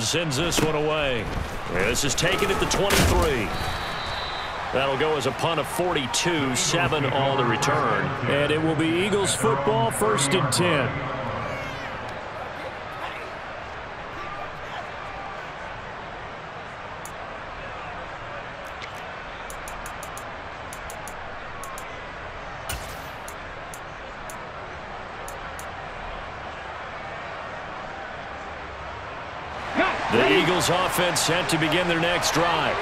sends this one away. This is taken at the 23. That'll go as a punt of 42, 7 on the return. And it will be Eagles football, 1st and 10. The Eagles offense set to begin their next drive.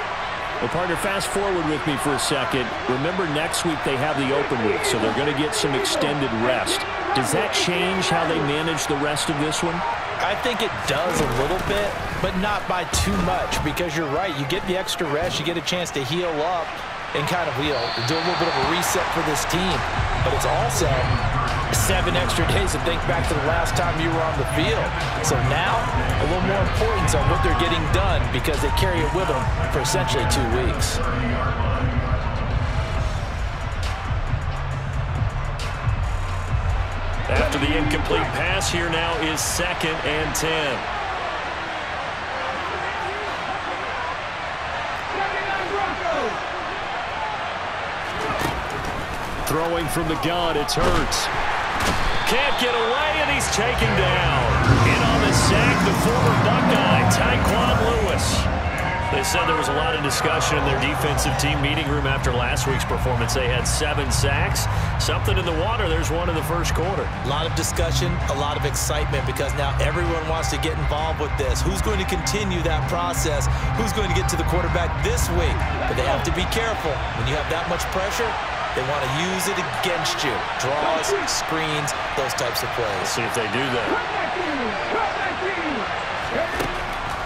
Well, partner, fast forward with me for a second. Remember, next week they have the open week, so they're going to get some extended rest. Does that change how they manage the rest of this one? I think it does a little bit, but not by too much, because you're right. You get the extra rest. You get a chance to heal up and kind of, do a little bit of a reset for this team. But it's also 7 extra days to think back to the last time you were on the field. So now, a little more importance on what they're getting done because they carry it with them for essentially 2 weeks. After the incomplete pass, here now is 2nd and 10. Throwing from the gun, it's Hurts. Can't get away, and he's taken down. In on the sack, the former Buckeye, Tyquan Lewis. They said there was a lot of discussion in their defensive team meeting room after last week's performance. They had 7 sacks. Something in the water. There's one in the first quarter. A lot of discussion, a lot of excitement because now everyone wants to get involved with this. Who's going to continue that process? Who's going to get to the quarterback this week? But they have to be careful. When you have that much pressure, they want to use it against you. Draws, screens, those types of plays. Let's see if they do that.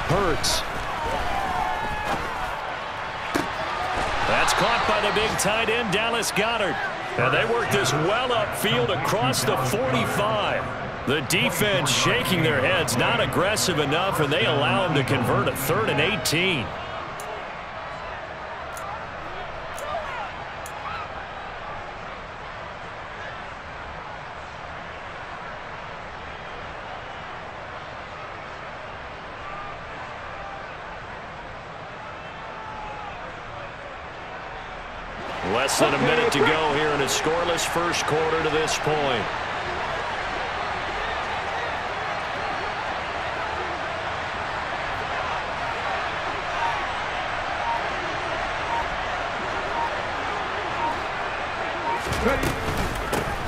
Hurts. That's caught by the big tight end, Dallas Goedert. And they work this well upfield across the 45. The defense shaking their heads, not aggressive enough, and they allow him to convert a 3rd and 18. Less than a minute to go here in a scoreless first quarter to this point.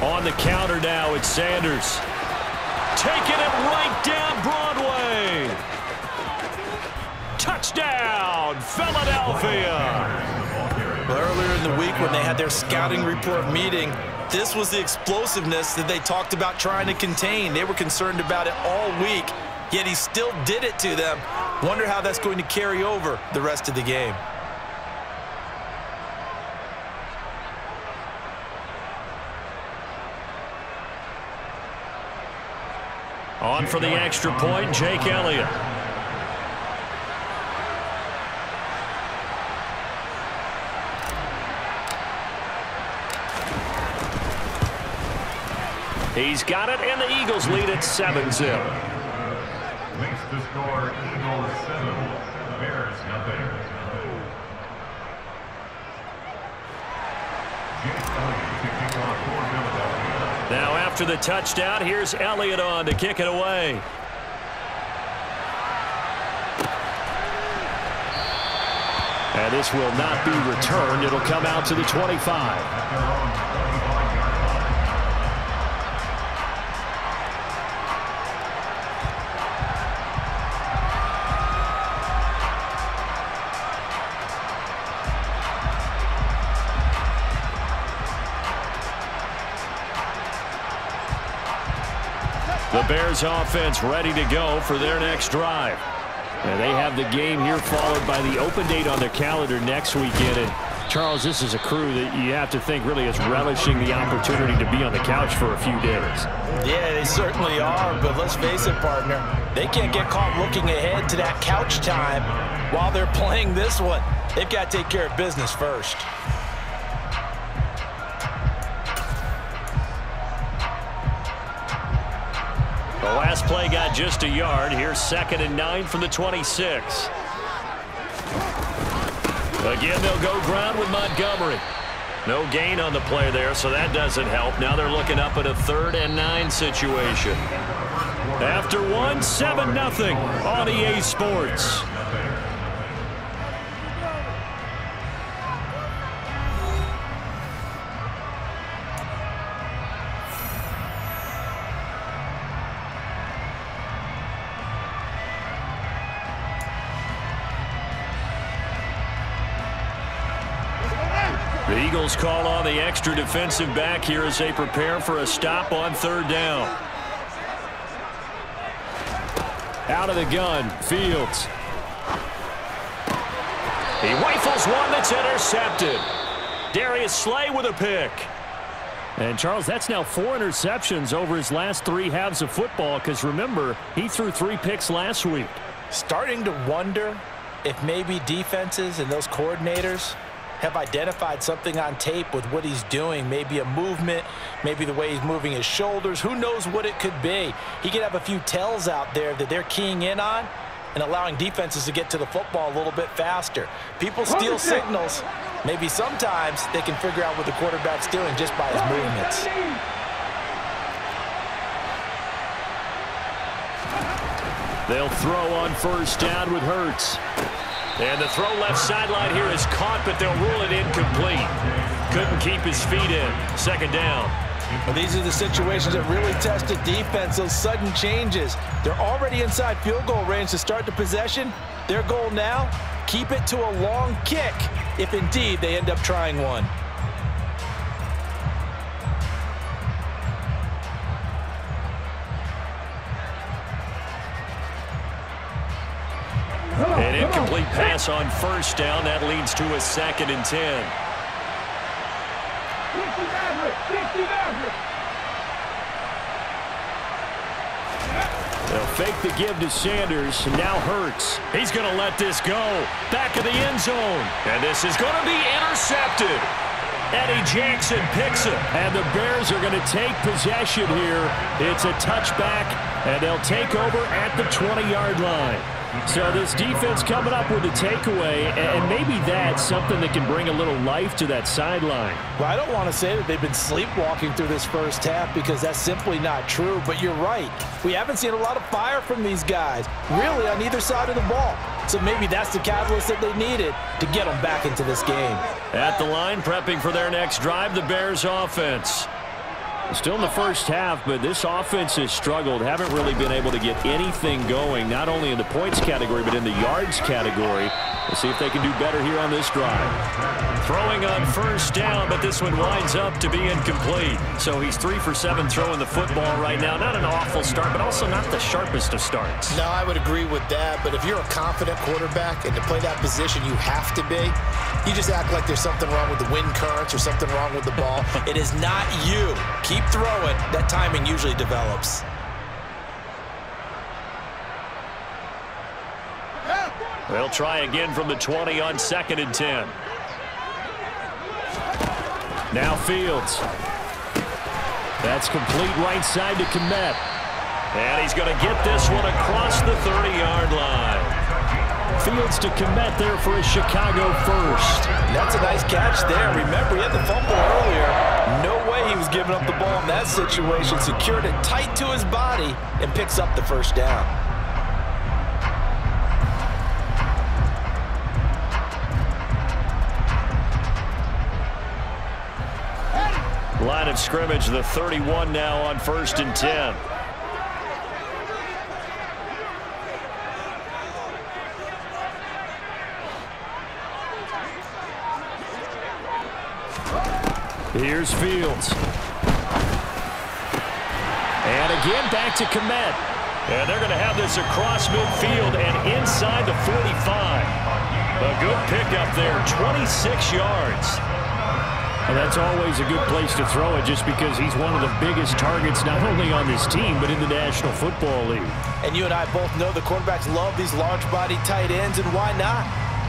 On the counter now, it's Sanders. Taking it right down Broadway. Touchdown, Philadelphia. Well, earlier in the week when they had their scouting report meeting, this was the explosiveness that they talked about trying to contain. They were concerned about it all week, yet he still did it to them. Wonder how that's going to carry over the rest of the game. On for the extra point, Jake Elliott. He's got it, and the Eagles lead at 7-0. Makes the score Eagles 7, Bears nothing. Now after the touchdown, here's Elliott on to kick it away. And this will not be returned. It'll come out to the 25. The Bears offense ready to go for their next drive. And they have the game here followed by the open date on their calendar next weekend. And Charles, this is a crew that you have to think really is relishing the opportunity to be on the couch for a few days. Yeah, they certainly are, but let's face it, partner. They can't get caught looking ahead to that couch time while they're playing this one. They've got to take care of business first. The last play got just a yard. Here's 2nd and 9 from the 26. Again, they'll go ground with Montgomery. No gain on the play there, so that doesn't help. Now they're looking up at a 3rd and 9 situation. After one, 7-0 on EA Sports. The Eagles call on the extra defensive back here as they prepare for a stop on 3rd down. Out of the gun, Fields. He rifles one that's intercepted. Darius Slay with a pick. And, Charles, that's now 4 interceptions over his last 3 halves of football because, remember, he threw 3 picks last week. Starting to wonder if maybe defenses and those coordinators have identified something on tape with what he's doing. Maybe a movement, maybe the way he's moving his shoulders. Who knows what it could be? He could have a few tells out there that they're keying in on and allowing defenses to get to the football a little bit faster. People steal signals. Maybe sometimes they can figure out what the quarterback's doing just by his movements. They'll throw on 1st down with Hurts. And the throw left sideline here is caught, but they'll rule it incomplete. Couldn't keep his feet in. 2nd down. Well, these are the situations that really test a defense, those sudden changes. They're already inside field goal range to start the possession. Their goal now, keep it to a long kick, if indeed they end up trying one. An incomplete pass on 1st down. That leads to a 2nd and 10. They'll fake the give to Sanders. Now Hurts. He's going to let this go. Back of the end zone. And this is going to be intercepted. Eddie Jackson picks it. And the Bears are going to take possession here. It's a touchback, and they'll take over at the 20-yard line. So this defense coming up with a takeaway, and maybe that's something that can bring a little life to that sideline. Well, I don't want to say that they've been sleepwalking through this 1st half because that's simply not true, but you're right. We haven't seen a lot of fire from these guys, really, on either side of the ball. So maybe that's the catalyst that they needed to get them back into this game. At the line, prepping for their next drive, the Bears offense. Still in the 1st half, but this offense has struggled. Haven't really been able to get anything going, not only in the points category, but in the yards category. We'll see if they can do better here on this drive. Throwing on 1st down, but this one winds up to be incomplete. So he's 3 for 7 throwing the football right now. Not an awful start, but also not the sharpest of starts. No, I would agree with that. But if you're a confident quarterback and to play that position you have to be, you just act like there's something wrong with the wind currents or something wrong with the ball. It is not you. Keep throwing. That timing usually develops. They'll try again from the 20 on 2nd and 10. Now Fields. That's complete right side to Kmet. And he's going to get this one across the 30-yard line. Fields to Kmet there for a Chicago first. That's a nice catch there. Remember, he had the fumble earlier. No way he was giving up the ball in that situation. Secured it tight to his body and picks up the 1st down. Line of scrimmage, the 31 now on 1st and 10. Here's Fields. And again back to Kmet. And they're going to have this across midfield and inside the 45. A good pickup there, 26 yards. And that's always a good place to throw it just because he's one of the biggest targets not only on this team but in the National Football League. And you and I both know the quarterbacks love these large-body tight ends, and why not?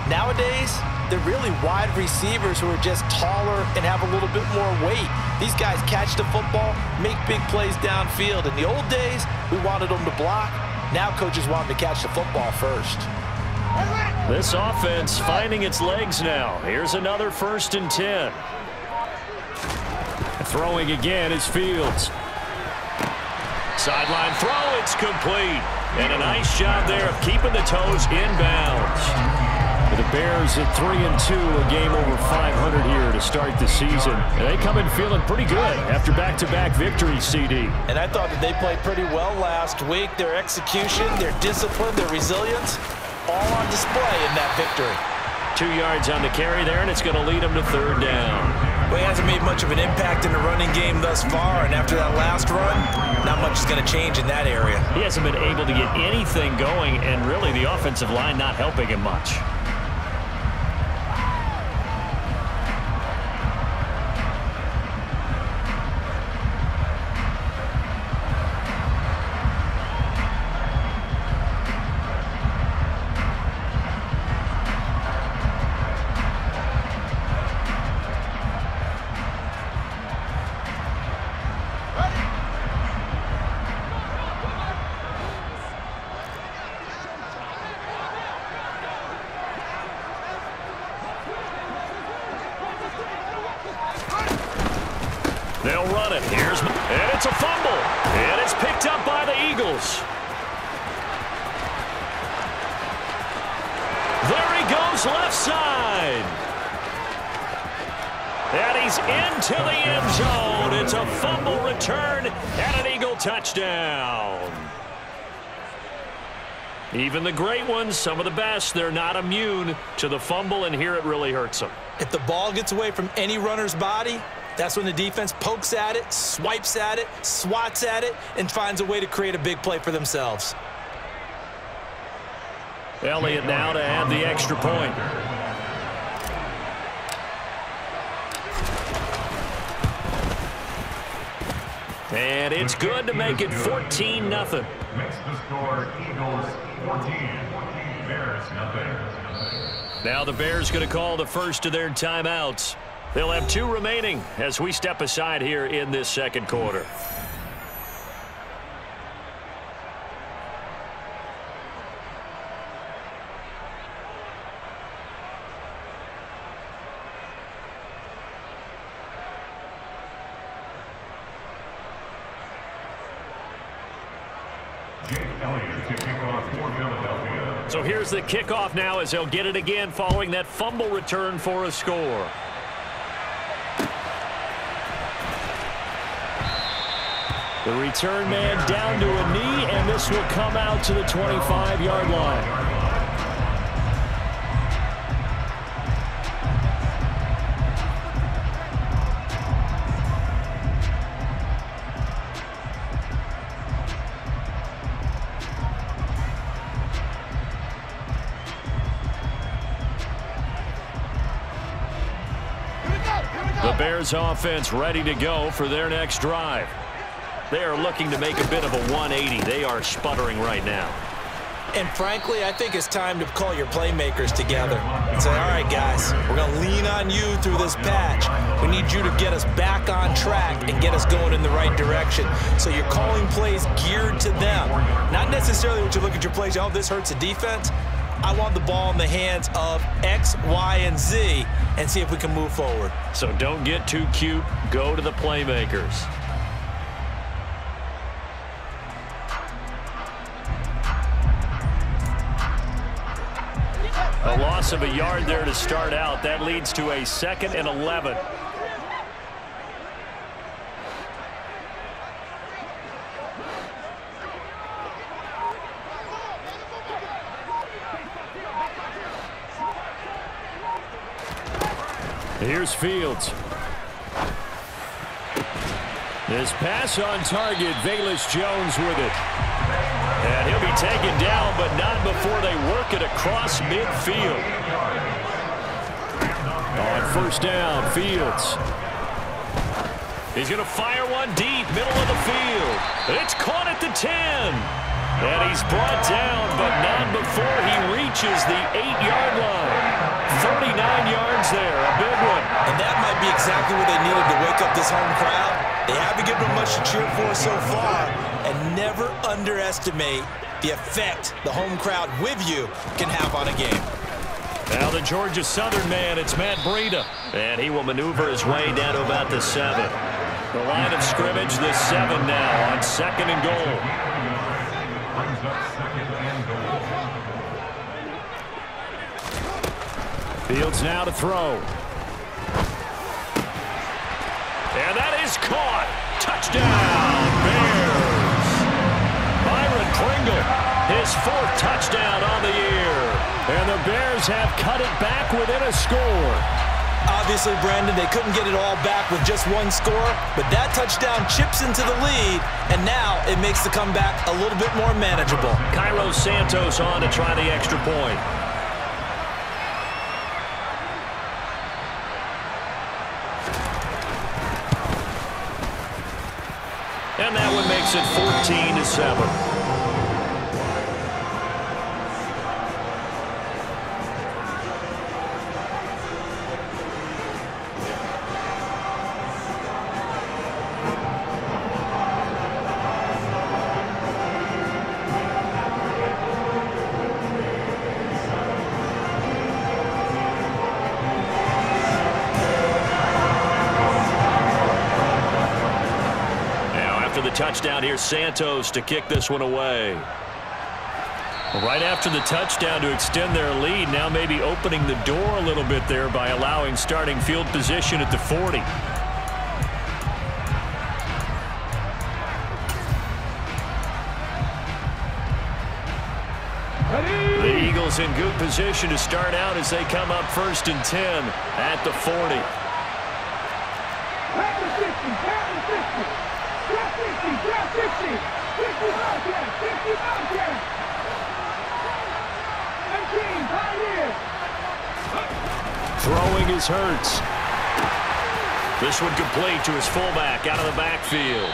Nowadays, they're really wide receivers who are just taller and have a little bit more weight. These guys catch the football, make big plays downfield. In the old days, we wanted them to block. Now coaches want them to catch the football first. This offense finding its legs now. Here's another 1st and 10. Throwing again is Fields. Sideline throw, it's complete. And a nice job there of keeping the toes inbounds. The Bears at 3-2, a game over 500 here to start the season. And they come in feeling pretty good after back-to-back victories, CD. And I thought that they played pretty well last week. Their execution, their discipline, their resilience, all on display in that victory. 2 yards on the carry there, and it's going to lead them to 3rd down. Well, he hasn't made much of an impact in the running game thus far, and after that last run, not much is going to change in that area. He hasn't been able to get anything going, and really the offensive line not helping him much. They'll run it. And it's a fumble. And it's picked up by the Eagles. There he goes, left side. And he's into the end zone. It's a fumble return and an Eagle touchdown. Even the great ones, some of the best, they're not immune to the fumble, and here it really hurts them. If the ball gets away from any runner's body, that's when the defense pokes at it, swipes at it, swats at it, and finds a way to create a big play for themselves. Elliott now to add the extra point. And it's good to make it 14-0. Makes the score Eagles 14, Bears nothing. Now the Bears going to call the first of their timeouts. They'll have 2 remaining as we step aside here in this 2nd quarter. So here's the kickoff now as they'll get it again following that fumble return for a score. The return man down to a knee, and this will come out to the 25-yard line. The Bears offense ready to go for their next drive. They are looking to make a bit of a 180. They are sputtering right now. And frankly, I think it's time to call your playmakers together and say, all right, guys, we're going to lean on you through this patch. We need you to get us back on track and get us going in the right direction. So you're calling plays geared to them. Not necessarily what you look at your plays, oh, this hurts the defense. I want the ball in the hands of X, Y, and Z and see if we can move forward. So don't get too cute. Go to the playmakers. A loss of a yard there to start out. That leads to a 2nd and 11. Here's Fields. This pass on target, Velus Jones with it. And he'll be taken down, but not before they work it across midfield. On 1st down, Fields. He's going to fire one deep, middle of the field. It's caught at the 10. And he's brought down, but not before he reaches the 8-yard line. 49 yards there, a big one. And that might be exactly what they needed to wake up this home crowd. They haven't given them much to cheer for so far, and never underestimate the effect the home crowd with you can have on a game. Now the Georgia Southern man, it's Matt Breida. And he will maneuver his way down to about the 7. The line of scrimmage, the 7 now on 2nd and goal. Brings up 2nd and goal. Fields now to throw. And that is caught. Touchdown, Bears. Byron Pringle, his 4th touchdown on the year. And the Bears have cut it back within a score. Obviously, Brandon, they couldn't get it all back with just one score, but that touchdown chips into the lead, and now it makes the comeback a little bit more manageable. Cairo Santos on to try the extra point. And that one makes it 14-7. Touchdown here, Santos to kick this one away. Right after the touchdown to extend their lead, now maybe opening the door a little bit there by allowing starting field position at the 40. The Eagles in good position to start out as they come up 1st and 10 at the 40. Throwing is Hurts. This one complete to his fullback out of the backfield.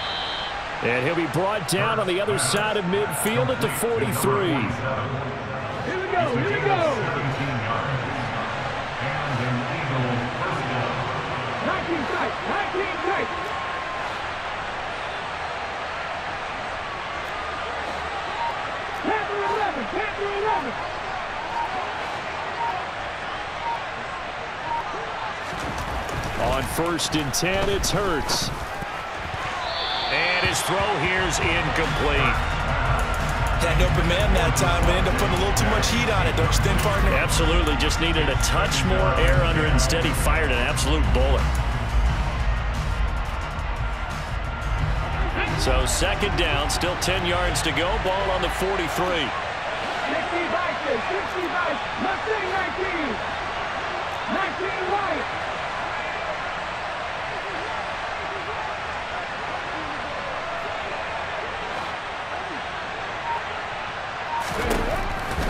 And he'll be brought down on the other side of midfield at the 43. Here we go, here we go. 17 yards. And an Eagle first down. 19 tight, 19 tight. Panther 11, Panther 11. On 1st and 10, it's Hurts. And his throw here's incomplete. Had an open man that time, but ended up putting a little too much heat on it, don't you think, partner? Absolutely. Just needed a touch more air under it. Instead, he fired an absolute bullet. So 2nd down, still 10 yards to go. Ball on the 43. 60 by 19. 19 right.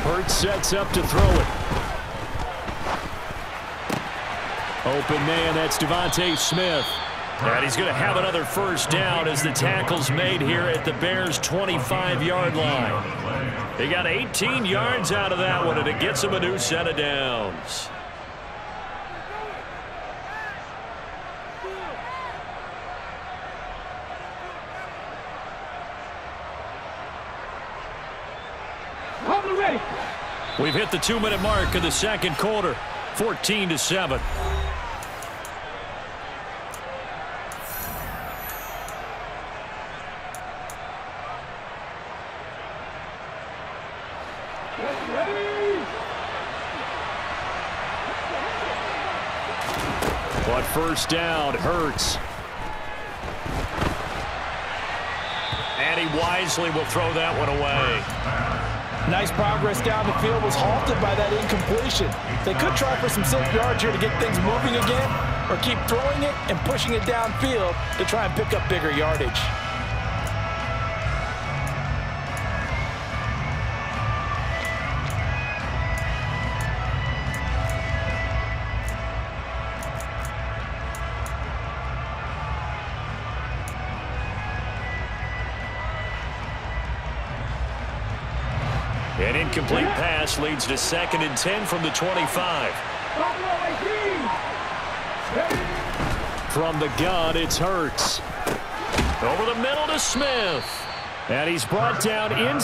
Hurts sets up to throw it. Open man, that's Devontae Smith. And he's going to have another 1st down as the tackle's made here at the Bears' 25-yard line. They got 18 yards out of that one, and it gets him a new set of downs. We've hit the 2-minute mark of the 2nd quarter, 14-7. But 1st down, Hurts. And he wisely will throw that one away. Nice progress down the field, was halted by that incompletion. They could try for some safe yards here to get things moving again, or keep throwing it and pushing it downfield to try and pick up bigger yardage. An incomplete pass leads to 2nd and 10 from the 25. From the gun, it's Hurts. Over the middle to Smith. And he's brought down in.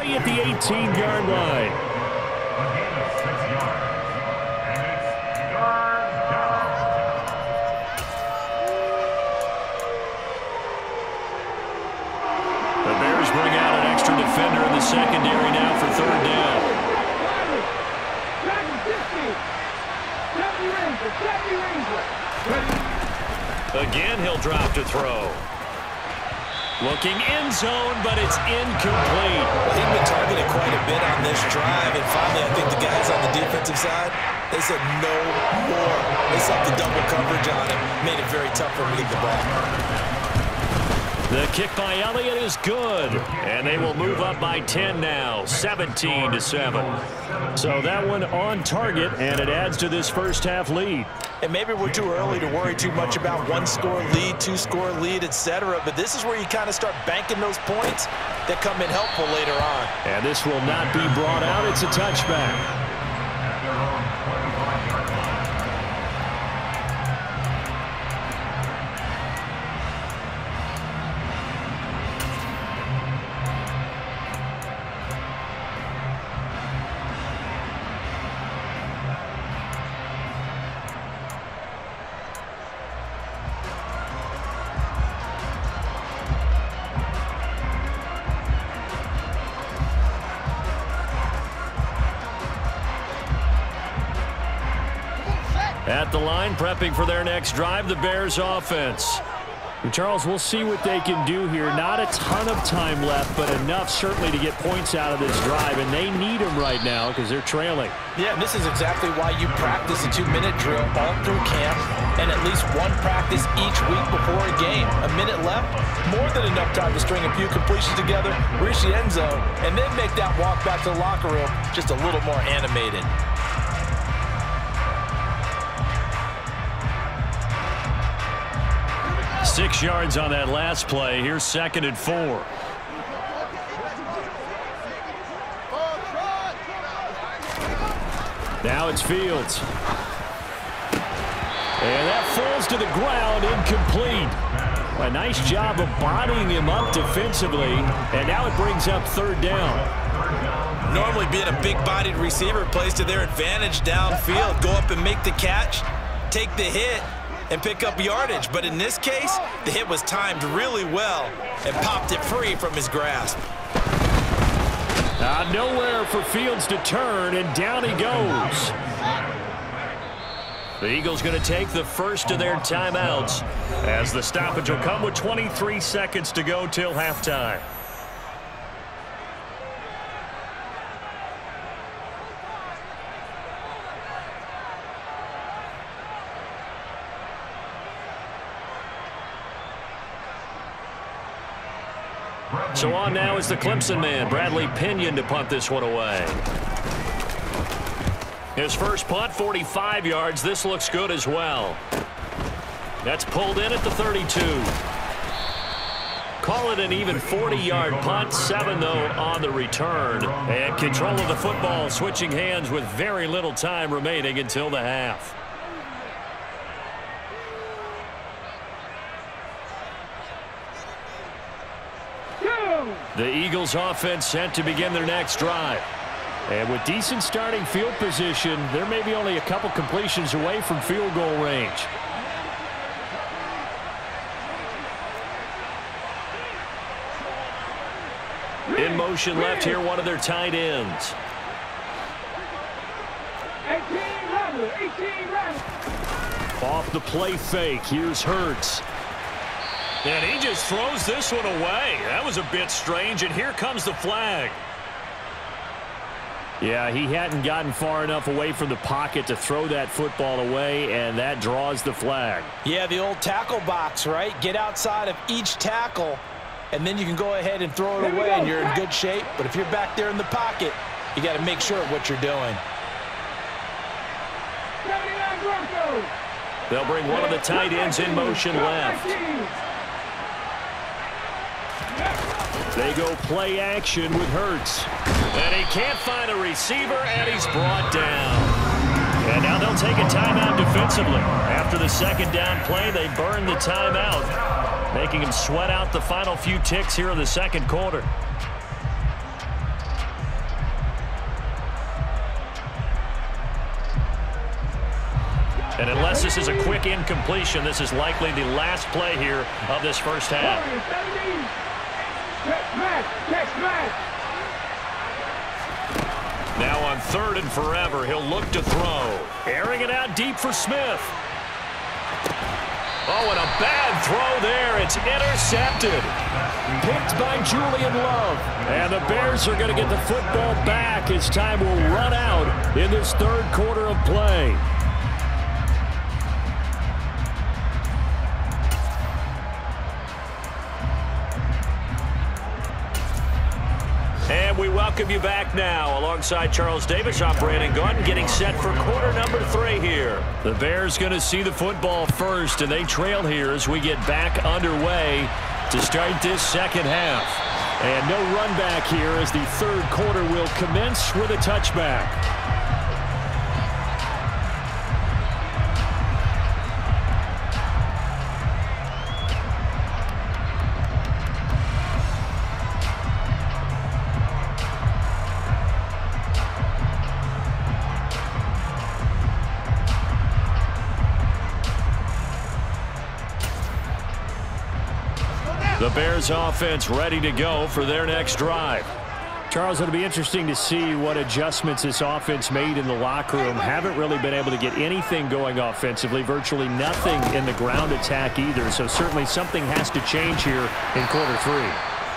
At the 18-yard line. The Bears bring out an extra defender in the secondary now for third down. Again, he'll drop to throw. Looking end zone, but it's incomplete. Well, he's been targeted quite a bit on this drive, and finally I think the guys on the defensive side, they said no more. They set the double coverage on him, made it very tough for him to get the ball. The kick by Elliott is good, and they will move up by 10 now, 17-7. So that one on target, and it adds to this first half lead. And maybe we're too early to worry too much about one-score lead, two-score lead, etc. But this is where you kind of start banking those points that come in helpful later on. And this will not be brought out. It's a touchback. At the line, prepping for their next drive, the Bears offense. And Charles, we'll see what they can do here. Not a ton of time left, but enough certainly to get points out of this drive, and they need them right now because they're trailing. Yeah, and this is exactly why you practice a 2-minute drill all through camp and at least one practice each week before a game. A minute left, more than enough time to string a few completions together, reach the end zone, and then make that walk back to the locker room just a little more animated. 6 yards on that last play. Here's 2nd and 4. Now it's Fields. And that falls to the ground, incomplete. A nice job of bodying him up defensively, and now it brings up 3rd down. Normally being a big-bodied receiver plays to their advantage downfield. Go up and make the catch, take the hit, and pick up yardage. But in this case, the hit was timed really well and popped it free from his grasp. Nowhere for Fields to turn, and down he goes. The Eagles going to take the first of their timeouts as the stoppage will come with 23 seconds to go till halftime. So on now is the Clemson man, Bradley Pinion, to punt this one away. His first punt, 45 yards. This looks good as well. That's pulled in at the 32. Call it an even 40-yard punt, 7 though on the return. And control of the football switching hands with very little time remaining until the half. The Eagles offense set to begin their next drive. And with decent starting field position, there may be only a couple completions away from field goal range. In motion left here, one of their tight ends. 18 Off the play fake, here's Hurts. And he just throws this one away. That was a bit strange, and here comes the flag. Yeah, he hadn't gotten far enough away from the pocket to throw that football away, and that draws the flag. Yeah, the old tackle box, right? Get outside of each tackle, and then you can go ahead and throw it away, and you're in good shape. But if you're back there in the pocket, you got to make sure of what you're doing. They'll bring one of the tight ends in motion left. They go play action with Hurts. And he can't find a receiver, and he's brought down. And now they'll take a timeout defensively. After the second down play, they burn the timeout, making him sweat out the final few ticks here in the second quarter. And unless this is a quick incompletion, this is likely the last play here of this first half. Now on 3rd and forever, he'll look to throw. Airing it out deep for Smith. Oh, and a bad throw there. It's intercepted. Picked by Julian Love. And the Bears are going to get the football back as time will run out in this third quarter of play. And we welcome you back now. Alongside Charles Davis, I'm Brandon Gordon, getting set for quarter number 3 here. The Bears going to see the football first, and they trail here as we get back underway to start this second half. And no run back here as the third quarter will commence with a touchback. The Bears offense ready to go for their next drive. Charles, it'll be interesting to see what adjustments this offense made in the locker room. Haven't really been able to get anything going offensively, virtually nothing in the ground attack either. So certainly something has to change here in quarter 3.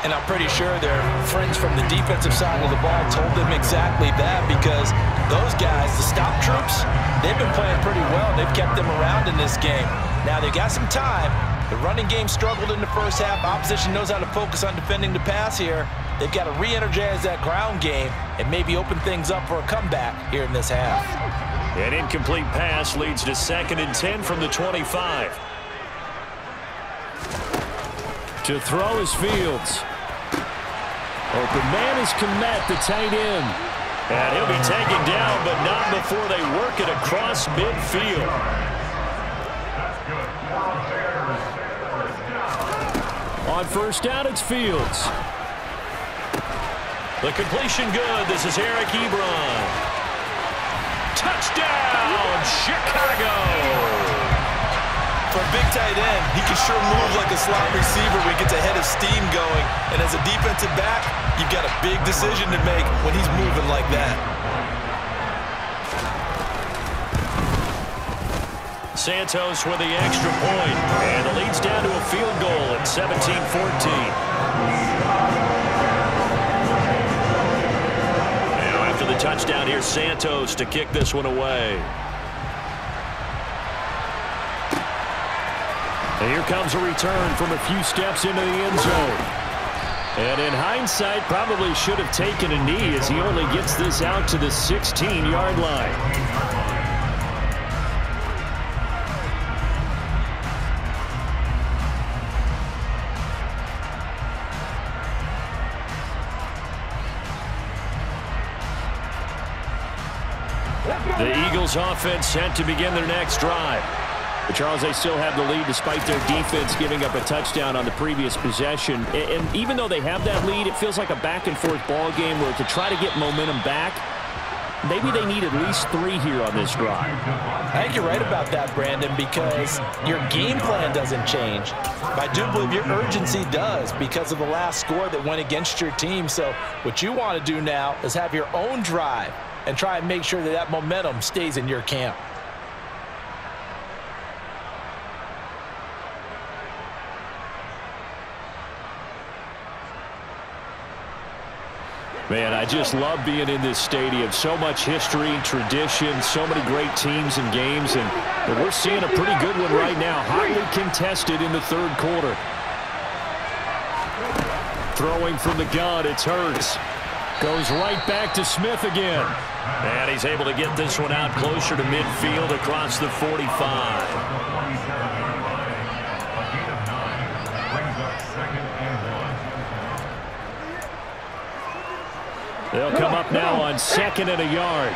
And I'm pretty sure their friends from the defensive side of the ball told them exactly that, because those guys, the stop troops, they've been playing pretty well. They've kept them around in this game. Now they got some time. The running game struggled in the first half. Opposition knows how to focus on defending the pass here. They've got to re-energize that ground game and maybe open things up for a comeback here in this half. An incomplete pass leads to 2nd and 10 from the 25. To throw is Fields. Open man is Kmet, the tight end. And he'll be taken down, but not before they work it across midfield. On first down, it's Fields. The completion good. This is Eric Ebron. Touchdown, Chicago. For a big tight end, he can sure move like a slot receiver when he gets a head of steam going. And as a defensive back, you've got a big decision to make when he's moving like that. Santos with the extra point, and it leads down to a field goal at 17-14. Now after the touchdown, here's Santos to kick this one away. And here comes a return from a few steps into the end zone. And in hindsight, probably should have taken a knee as he only gets this out to the 16-yard line. The Eagles offense set to begin their next drive. But Charles, they still have the lead despite their defense giving up a touchdown on the previous possession. And even though they have that lead, it feels like a back-and-forth ball game where to try to get momentum back, maybe they need at least 3 here on this drive. I think you're right about that, Brandon, because your game plan doesn't change. But I do believe your urgency does because of the last score that went against your team. So what you want to do now is have your own drive and try and make sure that that momentum stays in your camp. Man, I just love being in this stadium. So much history, tradition, so many great teams and games, and we're seeing a pretty good one right now. Hotly contested in the third quarter. Throwing from the gun, it's Hurts. Goes right back to Smith again. And he's able to get this one out closer to midfield across the 45. They'll come up now on 2nd and a yard.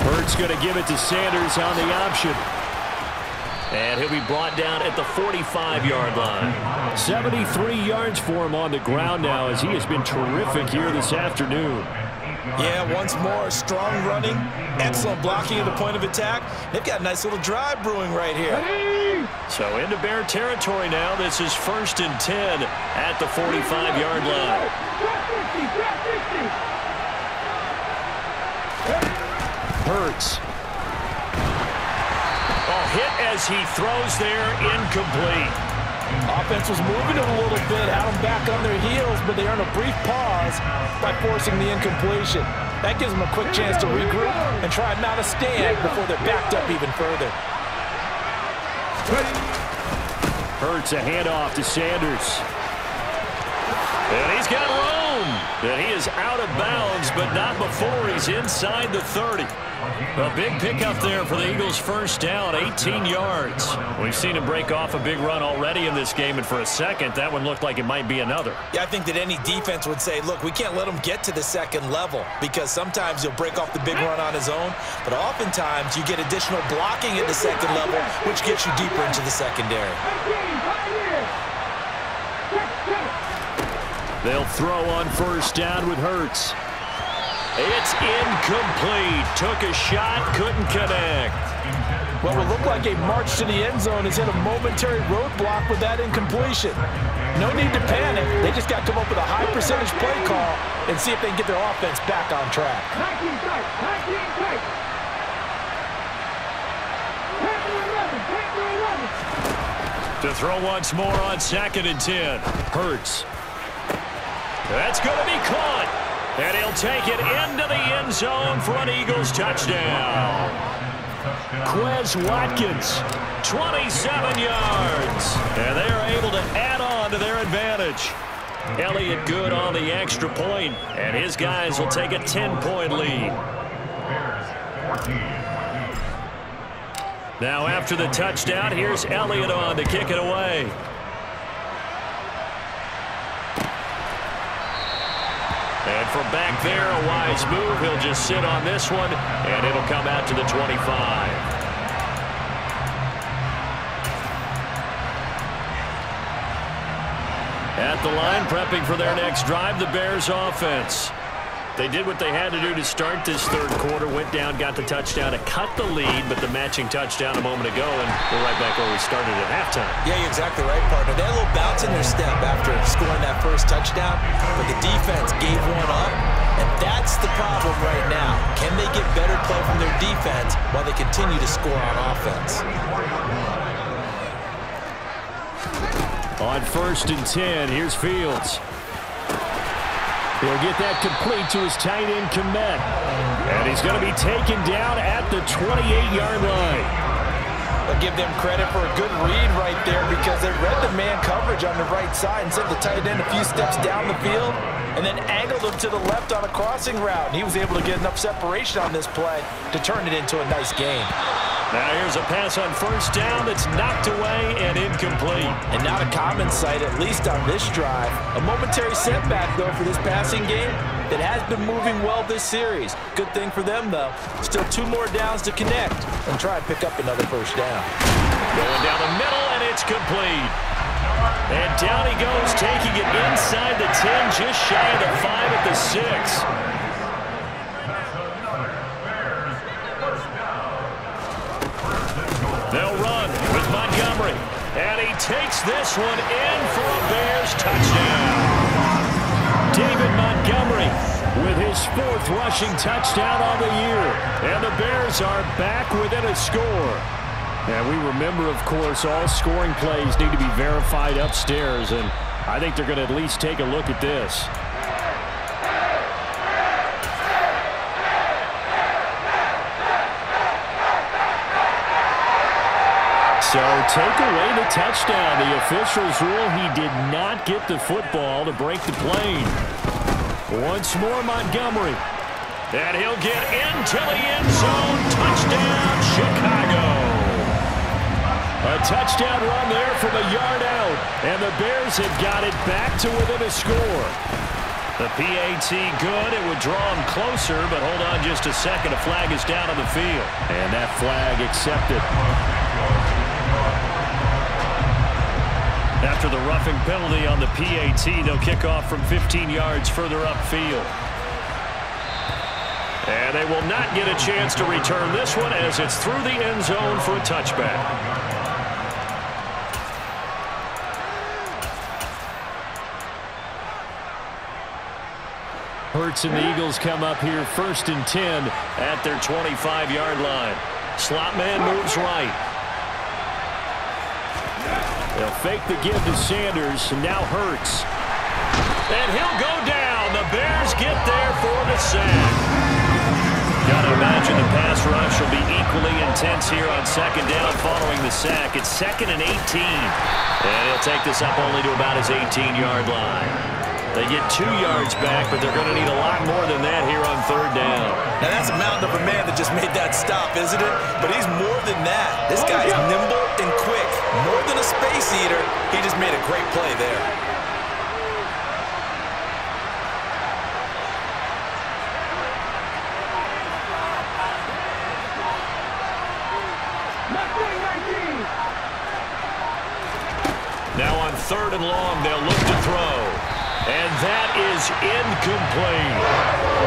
Hurts going to give it to Sanders on the option. And he'll be brought down at the 45-yard line. 73 yards for him on the ground now, as he has been terrific here this afternoon. Yeah, once more, strong running, excellent blocking at the point of attack. They've got a nice little drive brewing right here. So into Bear territory now. This is 1st and 10 at the 45-yard line. Hurts. Oh, hit as he throws there, incomplete. Offense was moving it a little bit, had them back on their heels, but they earn a brief pause by forcing the incompletion. That gives them a quick chance to regroup and try and mount a stand before they're backed up even further. Hurts a handoff to Sanders. And he's got room. And he is out of bounds, but not before he's inside the 30. A big pickup there for the Eagles' first down, 18 yards. We've seen him break off a big run already in this game, and for a second, that one looked like it might be another. Yeah, I think that any defense would say, look, we can't let him get to the second level, because sometimes he'll break off the big run on his own, but oftentimes you get additional blocking at the second level, which gets you deeper into the secondary. They'll throw on first down with Hurts. It's incomplete. Took a shot, couldn't connect. What will look like a march to the end zone is hit a momentary roadblock with that incompletion. No need to panic. They just got to come up with a high percentage play call and see if they can get their offense back on track. To throw once more on 2nd and 10. Hurts. That's going to be caught. And he'll take it into the end zone for an Eagles touchdown. Watkins, 27 yards. And they are able to add on to their advantage. Elliott good on the extra point, and his guys will take a 10-point lead. Now after the touchdown, here's Elliott on to kick it away. And from back there, a wise move. He'll just sit on this one, and it'll come out to the 25. At the line, prepping for their next drive, the Bears offense. They did what they had to do to start this third quarter, went down, got the touchdown to cut the lead, but the matching touchdown a moment ago, and we're right back where we started at halftime. Yeah, you're exactly right, partner. They had a little bounce in their step after scoring that first touchdown, but the defense gave one up, and that's the problem right now. Can they get better play from their defense while they continue to score on offense? On 1st and 10, here's Fields. He'll get that complete to his tight end, Kmet. And he's going to be taken down at the 28-yard line. I'll give them credit for a good read right there because they read the man coverage on the right side and sent the tight end a few steps down the field and then angled him to the left on a crossing route. And he was able to get enough separation on this play to turn it into a nice gain. Now here's a pass on first down that's knocked away and incomplete. And not a common sight, at least on this drive. A momentary setback, though, for this passing game that has been moving well this series. Good thing for them, though. Still 2 more downs to connect and try and pick up another first down. Going down the middle, and it's complete. And down he goes, taking it inside the 10, just shy of the 5 at the 6. They'll run with Montgomery. And he takes this one in for a Bears touchdown. David Montgomery with his 4th rushing touchdown on the year. And the Bears are back within a score. And we remember, of course, all scoring plays need to be verified upstairs, and I think they're going to at least take a look at this. So take away the touchdown. The officials rule he did not get the football to break the plane. Once more, Montgomery. And he'll get into the end zone. Touchdown, Chicago. A touchdown run there from a yard out. And the Bears have got it back to within a score. The PAT good. It would draw him closer, but hold on just a second. A flag is down on the field. And that flag accepted. After the roughing penalty on the PAT, they'll kick off from 15 yards further upfield. And they will not get a chance to return this one as it's through the end zone for a touchback. Hurts and the Eagles come up here 1st and 10 at their 25-yard line. Slot man moves right. They'll fake the give to Sanders, and now Hurts. And he'll go down. The Bears get there for the sack. Got to imagine the pass rush will be equally intense here on 2nd down following the sack. It's 2nd and 18. And he'll take this up only to about his 18-yard line. They get 2 yards back, but they're going to need a lot more than that here on 3rd down. Now that's a mountain of a man that just made that stop, isn't it? But he's more than that. This guy's nimble and quick. More than a space eater, he just made a great play there. Now on 3rd and long, they'll look to throw. And that is incomplete.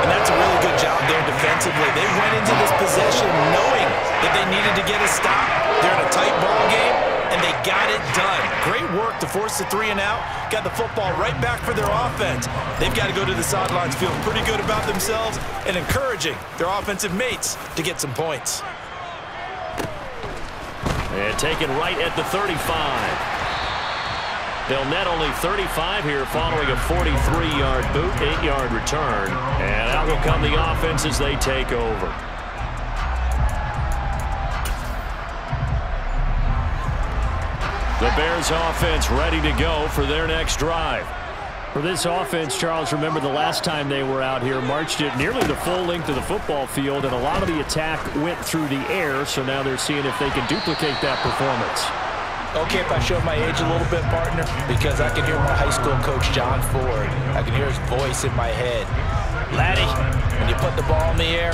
And that's a really good job there defensively. They went into this possession knowing that they needed to get a stop. They're in a tight ball game, and they got it done. Great work to force the 3 and out. Got the football right back for their offense. They've got to go to the sidelines feeling pretty good about themselves and encouraging their offensive mates to get some points. And taken right at the 35. They'll net only 35 here following a 43-yard boot, 8-yard return. And out will come the offense as they take over. The Bears offense ready to go for their next drive. For this offense, Charles, remember the last time they were out here, marched it nearly the full length of the football field, and a lot of the attack went through the air, so now they're seeing if they can duplicate that performance. Okay, if I show my age a little bit, partner, because I can hear my high school coach, John Ford. I can hear his voice in my head. Laddie, when you put the ball in the air,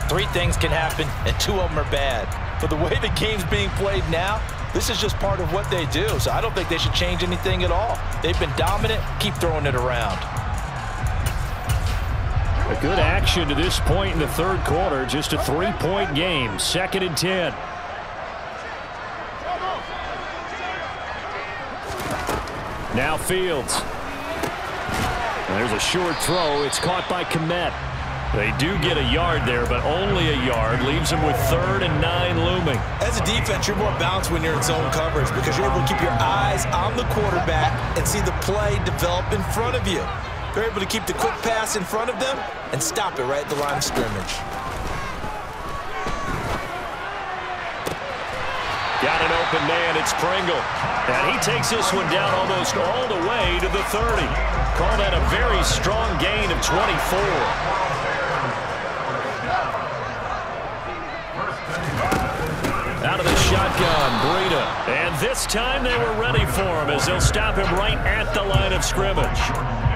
3 things can happen, and 2 of them are bad. But the way the game's being played now, this is just part of what they do, so I don't think they should change anything at all. They've been dominant. Keep throwing it around. A good action to this point in the 3rd quarter. Just a 3-point game. 2nd and 10. Now Fields. And there's a short throw. It's caught by Kmet. They do get a yard there, but only a yard. Leaves them with 3rd and 9 looming. As a defense, you're more balanced when you're in zone coverage because you're able to keep your eyes on the quarterback and see the play develop in front of you. They're able to keep the quick pass in front of them and stop it right at the line of scrimmage. Got an open man. It's Pringle. And he takes this one down almost all the way to the 30. Call that a very strong gain of 24. Out of the shotgun, Breida. And this time they were ready for him as they'll stop him right at the line of scrimmage.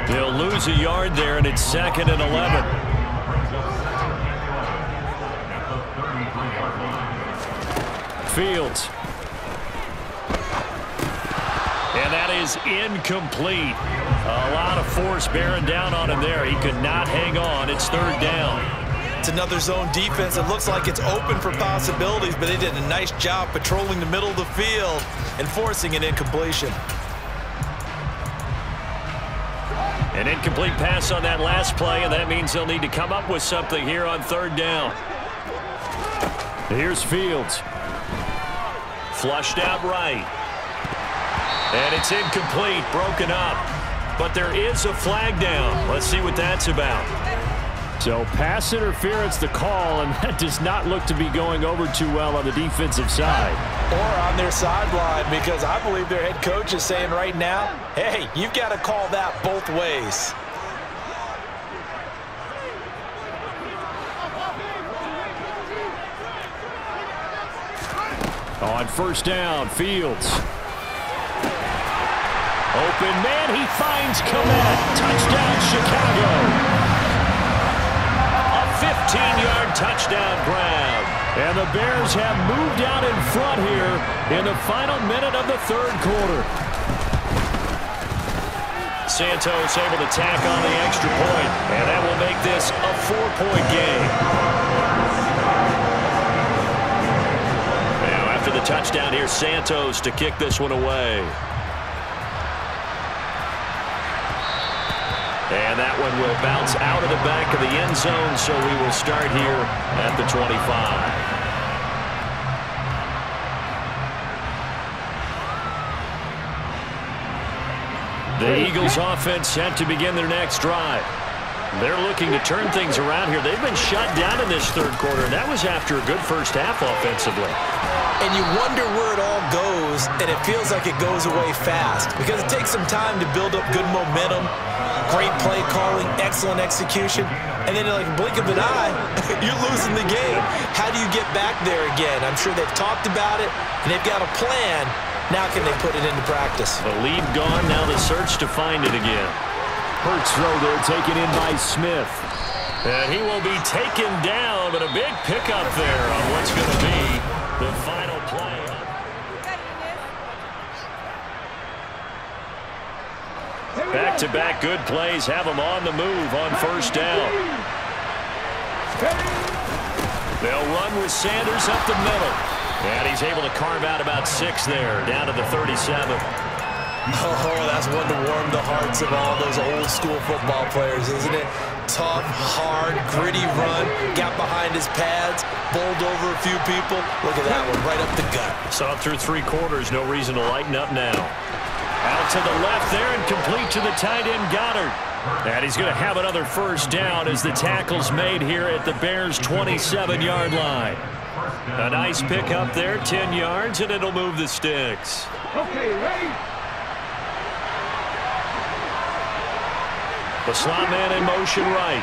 They'll lose a yard there, and it's 2nd and 11. Fields. And that is incomplete. A lot of force bearing down on him there. He could not hang on. It's 3rd down. It's another zone defense. It looks like it's open for possibilities, but they did a nice job patrolling the middle of the field and forcing an incompletion. An incomplete pass on that last play, and that means they'll need to come up with something here on 3rd down. Here's Fields. Flushed out right. And it's incomplete, broken up. But there is a flag down. Let's see what that's about. So pass interference the call, and that does not look to be going over too well on the defensive side. Or on their sideline, because I believe their head coach is saying right now, hey, you've got to call that both ways. On first down, Fields. Open man, he finds Komet. Touchdown, Chicago. A 15-yard touchdown grab. And the Bears have moved out in front here in the final minute of the third quarter. Santos able to tack on the extra point, and that will make this a 4-point game. Now after the touchdown, here's Santos to kick this one away. And that one will bounce out of the back of the end zone, so we will start here at the 25. The Eagles offense set to begin their next drive. They're looking to turn things around here. They've been shut down in this third quarter, and that was after a good first half offensively. And you wonder where it all goes, and it feels like it goes away fast because it takes some time to build up good momentum, great play calling, excellent execution, and then like a blink of an eye, you're losing the game. How do you get back there again? I'm sure they've talked about it, and they've got a plan. Now can they put it into practice? The lead gone, now the search to find it again. Hurts throw there, taken in by Smith. And he will be taken down, but a big pickup there on what's going to be the final play. Back-to-back good plays have them on the move on first down. They'll run with Sanders up the middle. And he's able to carve out about 6 there, down to the 37. Oh, that's one to warm the hearts of all those old-school football players, isn't it? Tough, hard, gritty run, got behind his pads, bowled over a few people. Look at that one, right up the gut. Saw through 3 quarters, no reason to lighten up now. Out to the left there and complete to the tight end, Goddard. And he's going to have another first down as the tackle's made here at the Bears' 27-yard line. A nice pick up there, 10 yards, and it'll move the sticks. Okay, ready? The slot man in motion right.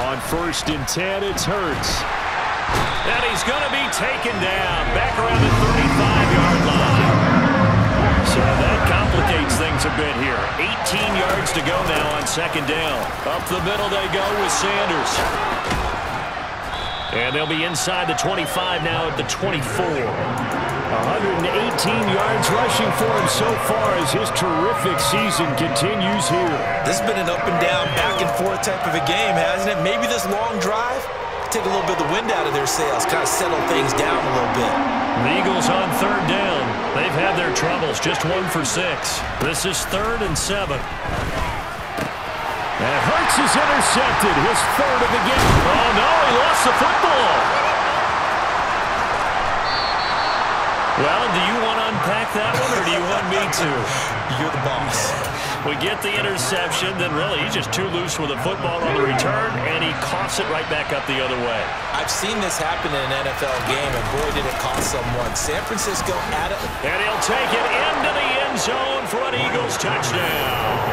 On first and 10, it's Hurts. And he's going to be taken down back around the 35-yard line. So that complicates things a bit here. 18 yards to go now on second down. Up the middle they go with Sanders. And they'll be inside the 25 now at the 24. 118 yards rushing for him so far as his terrific season continues here. This has been an up and down, back and forth type of a game, hasn't it? Maybe this long drive, take a little bit of the wind out of their sails, kind of settle things down a little bit. The Eagles on third down. They've had their troubles, just 1 for 6. This is 3rd and 7. And Hurts is intercepted, his 3rd of the game. Oh, no, he lost the football. Well, do you want to unpack that one, or do you want me to? You're the boss. We get the interception, then really he's just too loose with the football on the return, and he coughs it right back up the other way. I've seen this happen in an NFL game, and boy, did it cost someone. San Francisco at it. And he'll take it into the end zone for an Eagles touchdown.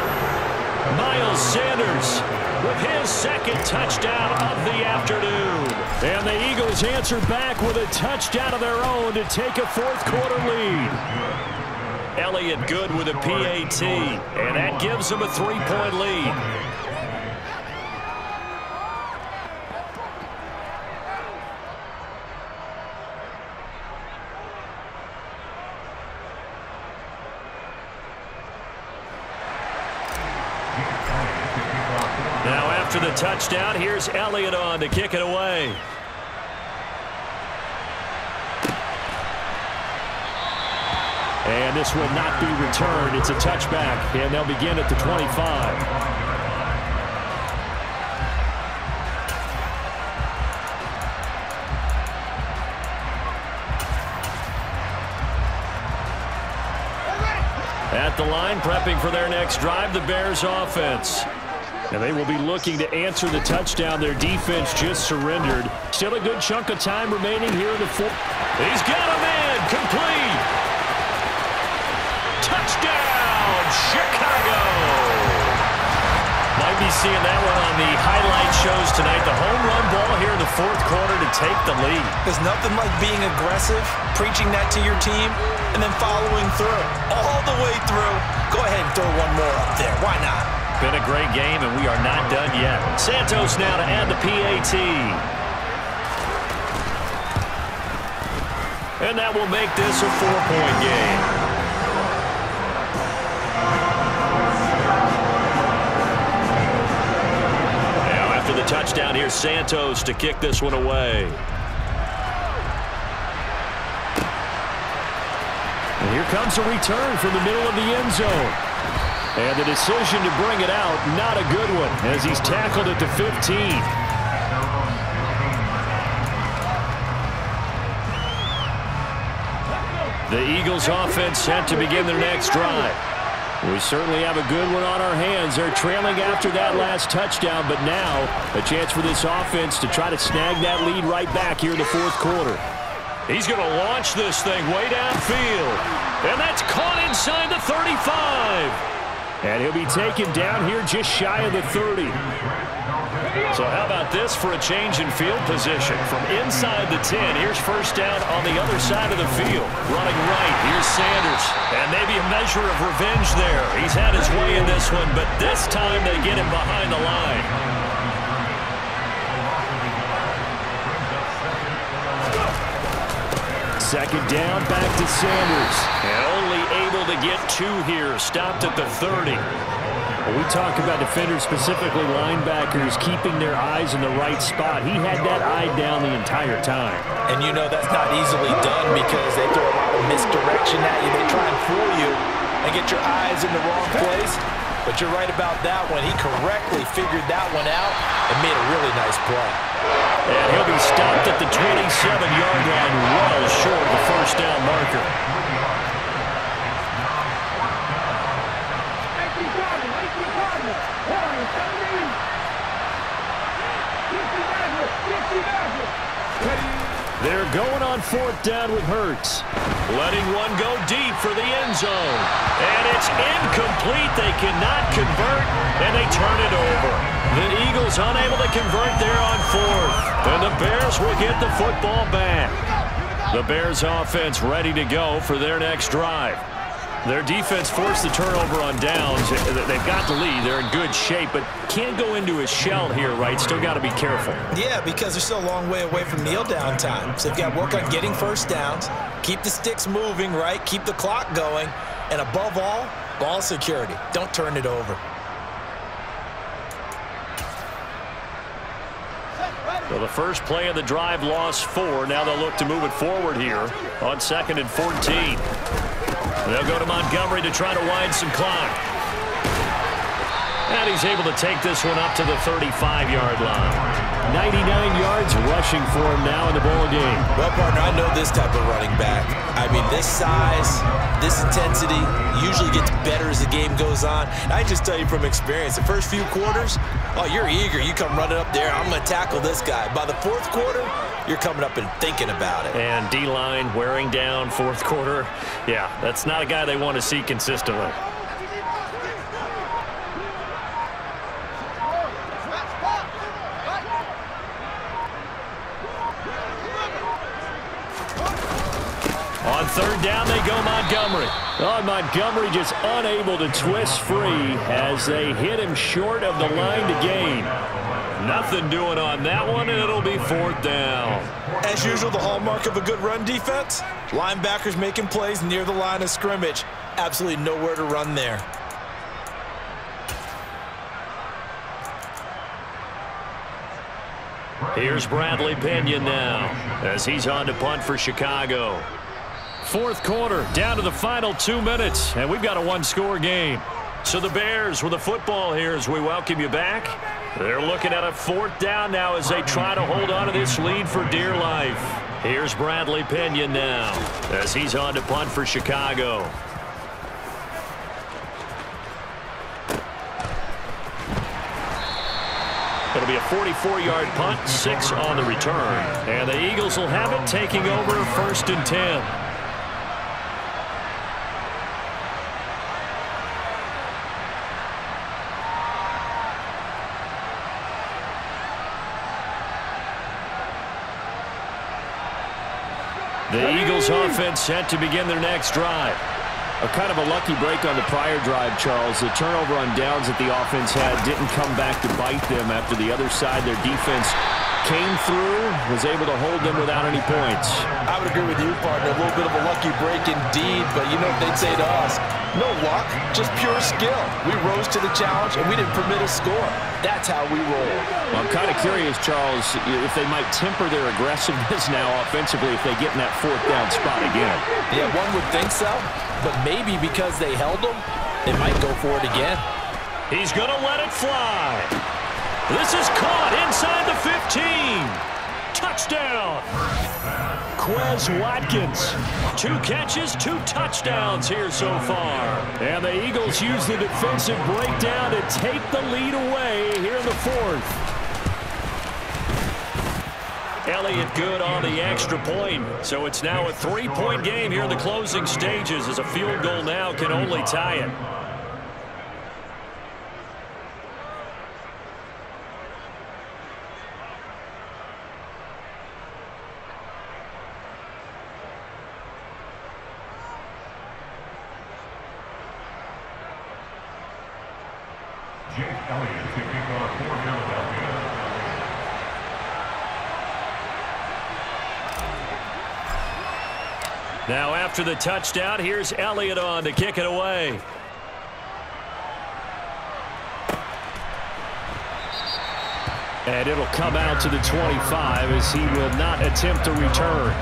Miles Sanders with his 2nd touchdown of the afternoon. And the Eagles answer back with a touchdown of their own to take a 4th quarter lead. Elliott good with a PAT, and that gives them a 3-point lead. Now after the touchdown, here's Elliott on to kick it away. And this will not be returned. It's a touchback, and they'll begin at the 25. At the line, prepping for their next drive, the Bears offense. And they will be looking to answer the touchdown their defense just surrendered. Still a good chunk of time remaining here in the fourth. He's got a man, complete. Touchdown, Chicago. Might be seeing that one on the highlight shows tonight. The home run ball here in the fourth quarter to take the lead. There's nothing like being aggressive, preaching that to your team, and then following through. All the way through. Go ahead and throw one more up there. Why not? Been a great game, and we are not done yet. Santos now to add the PAT. And that will make this a 4-point game. Now after the touchdown, here's Santos to kick this one away. And here comes a return from the middle of the end zone. And the decision to bring it out, not a good one, as he's tackled at the 15. The Eagles offense set to begin their next drive. We certainly have a good one on our hands. They're trailing after that last touchdown, but now a chance for this offense to try to snag that lead right back here in the fourth quarter. He's going to launch this thing way downfield. And that's caught inside the 35. And he'll be taken down here just shy of the 30. So how about this for a change in field position? From inside the 10, here's first down on the other side of the field. Running right, here's Sanders. And maybe a measure of revenge there. He's had his way in this one, but this time they get him behind the line. Second down, back to Sanders. And only able to get 2 here. Stopped at the 30. When we talk about defenders, specifically linebackers, keeping their eyes in the right spot, he had that eye down the entire time. And you know that's not easily done because they throw a lot of misdirection at you. They try and fool you and get your eyes in the wrong place. But you're right about that one. He correctly figured that one out and made a really nice play. And he'll be stopped at the 27-yard line, well short of the first down marker. They're going on fourth down with Hurts. Letting one go deep for the end zone. And it's incomplete. They cannot convert, and they turn it over. The Eagles unable to convert there on fourth. And the Bears will get the football back. The Bears offense ready to go for their next drive. Their defense forced the turnover on downs. They've got the lead. They're in good shape, but can't go into a shell here, right? Still got to be careful. Yeah, because they're still a long way away from kneel down time. So they've got to work on getting first downs, keep the sticks moving, right? Keep the clock going, and above all, ball security. Don't turn it over. So the first play of the drive lost 4. Now they'll look to move it forward here on 2nd and 14. They'll go to Montgomery to try to wind some clock. And he's able to take this one up to the 35-yard line. 99 yards rushing for him now in the ball game. Well, partner, I know this type of running back. I mean, this size, this intensity usually gets better as the game goes on. I just tell you from experience, the first few quarters, oh, you're eager. You come running up there, I'm going to tackle this guy. By the fourth quarter, you're coming up and thinking about it. And D-line wearing down fourth quarter. Yeah, that's not a guy they want to see consistently. On third down, they go Montgomery. Oh, Montgomery just unable to twist free as they hit him short of the line to gain. Nothing doing on that one, and it'll be fourth down. As usual, the hallmark of a good run defense, linebackers making plays near the line of scrimmage. Absolutely nowhere to run there. Here's Bradley Pinion now as he's on to punt for Chicago. Fourth quarter, down to the final 2 minutes, and we've got a one-score game. So the Bears with the football here as we welcome you back. They're looking at a fourth down now as they try to hold on to this lead for dear life. Here's Bradley Pinion now as he's on to punt for Chicago. It'll be a 44-yard punt, 6 on the return. And the Eagles will have it, taking over 1st and 10. The Eagles offense set to begin their next drive. A kind of a lucky break on the prior drive, Charles. The turnover on downs that the offense had didn't come back to bite them after the other side. Their defense came through, was able to hold them without any points. I would agree with you, partner. A little bit of a lucky break indeed, but you know what they'd say to us? No luck, just pure skill. We rose to the challenge, and we didn't permit a score. That's how we roll. Well, I'm kind of curious, Charles, if they might temper their aggressiveness now offensively if they get in that 4th down spot again. Yeah, one would think so, but maybe because they held them, they might go for it again. He's going to let it fly. This is caught inside the 15. Touchdown. Quez Watkins. 2 catches, 2 touchdowns here so far. And the Eagles use the defensive breakdown to take the lead away here in the 4th. Elliott good on the extra point. So it's now a 3-point game here in the closing stages, as a field goal now can only tie it. Now after the touchdown, here's Elliott on to kick it away. And it'll come out to the 25 as he will not attempt to return.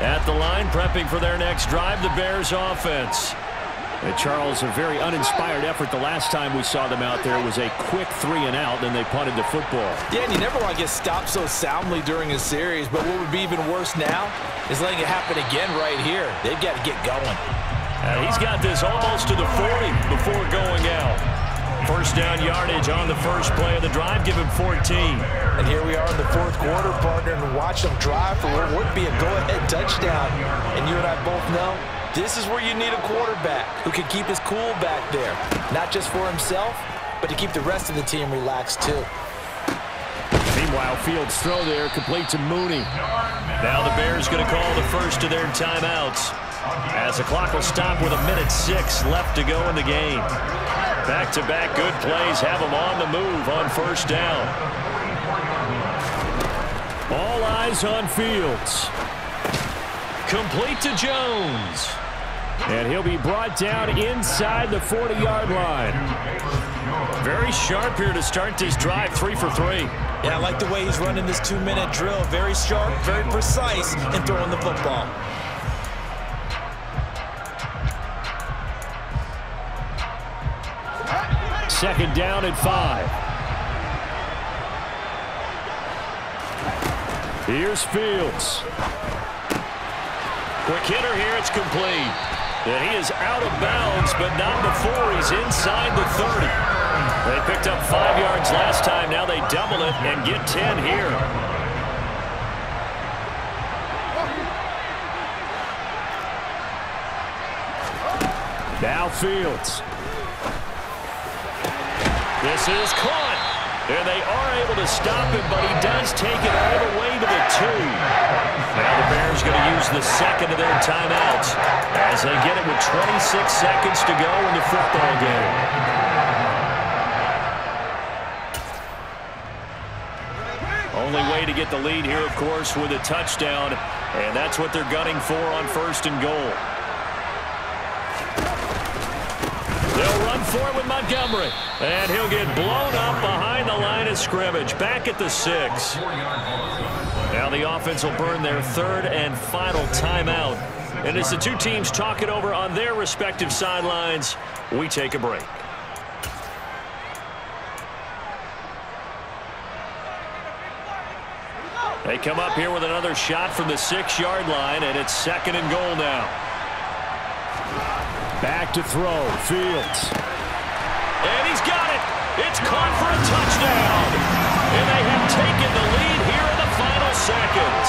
At the line, prepping for their next drive, the Bears offense. And Charles, a very uninspired effort the last time we saw them out there. It was a quick 3-and-out, then they punted the football. Yeah, and you never want to get stopped so soundly during a series, but what would be even worse now is letting it happen again right here. They've got to get going. He's got this almost to the 40 before going out. 1st down yardage on the first play of the drive, give him 14. And here we are in the 4th quarter, partner, and watch them drive for what would be a go-ahead touchdown. And you and I both know this is where you need a quarterback who can keep his cool back there. Not just for himself, but to keep the rest of the team relaxed too. Meanwhile, Fields' throw there complete to Mooney. Now the Bears going to call the first of their timeouts, as the clock will stop with 1:06 left to go in the game. Back-to-back good plays have them on the move on 1st down. All eyes on Fields. Complete to Jones. And he'll be brought down inside the 40-yard line. Very sharp here to start this drive, 3 for 3. Yeah, I like the way he's running this 2-minute drill. Very sharp, very precise in throwing the football. Second down at 5. Here's Fields. Quick hitter here, it's complete. And he is out of bounds, but not before he's inside the 30. They picked up 5 yards last time. Now they double it and get 10 here. Now Fields. This is caught. And they are able to stop him, but he does take it all the way to the 2. Now the Bears going to use the second of their timeouts as they get it with 26 seconds to go in the football game. Only way to get the lead here, of course, with a touchdown, and that's what they're gunning for on 1st and goal. for it with Montgomery. And he'll get blown up behind the line of scrimmage. Back at the 6. Now the offense will burn their third and final timeout. And as the two teams talk it over on their respective sidelines, we take a break. They come up here with another shot from the 6-yard line, and it's 2nd and goal now. Back to throw, Fields. And he's got it. It's caught for a touchdown. And they have taken the lead here in the final seconds.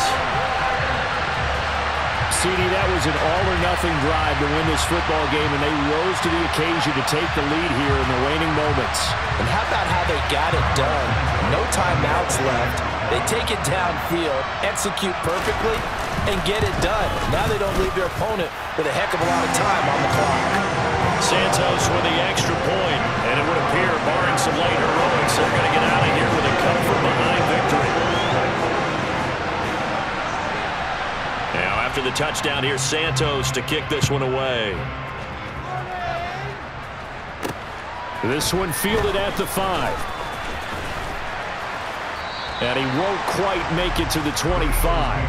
CD, that was an all-or-nothing drive to win this football game, and they rose to the occasion to take the lead here in the waning moments. And how about how they got it done? No timeouts left. They take it downfield, execute perfectly, and get it done. Now they don't leave their opponent with a heck of a lot of time on the clock. Santos with the extra point, and it would appear, barring some late heroics, they're going to get out of here with a come-from-behind victory. Now, after the touchdown here, Santos to kick this one away. This one fielded at the 5. And he won't quite make it to the 25.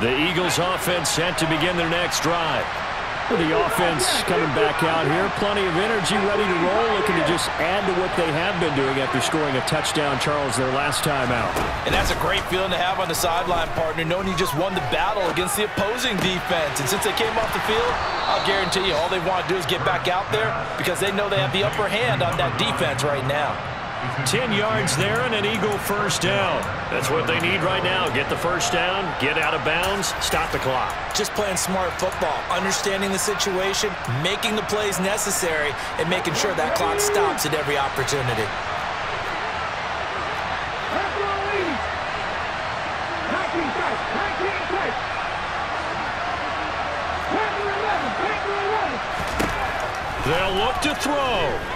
The Eagles offense set to begin their next drive. The offense coming back out here. Plenty of energy, ready to roll, looking to just add to what they have been doing after scoring a touchdown, Charles, their last time out. And that's a great feeling to have on the sideline, partner, knowing you just won the battle against the opposing defense. And since they came off the field, I'll guarantee you all they want to do is get back out there because they know they have the upper hand on that defense right now. 10 yards there and an Eagle first down. That's what they need right now. Get the first down, get out of bounds, stop the clock. Just playing smart football, understanding the situation, making the plays necessary, and making sure that clock stops at every opportunity. They'll look to throw.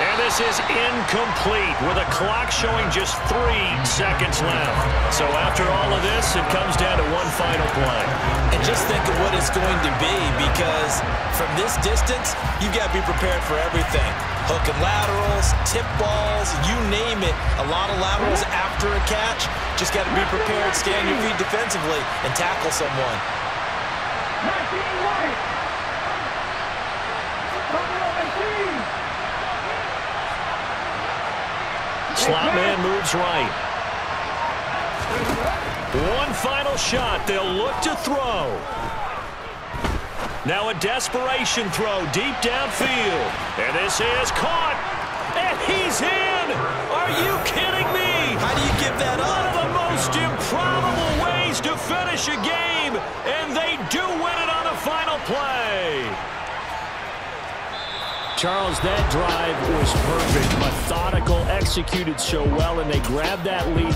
And this is incomplete with a clock showing just 3 seconds left. So after all of this, it comes down to one final play. And just think of what it's going to be because from this distance, you've got to be prepared for everything. Hook and laterals, tip balls, you name it. A lot of laterals after a catch. Just got to be prepared, stay on your feet defensively, and tackle someone. Slot man moves right. One final shot. They'll look to throw. Now a desperation throw deep downfield. And this is caught. And he's in. Are you kidding me? How do you give that up? One of the most improbable ways to finish a game. And they do win it on the final play. Charles, that drive was perfect, methodical, executed so well, and they grabbed that lead.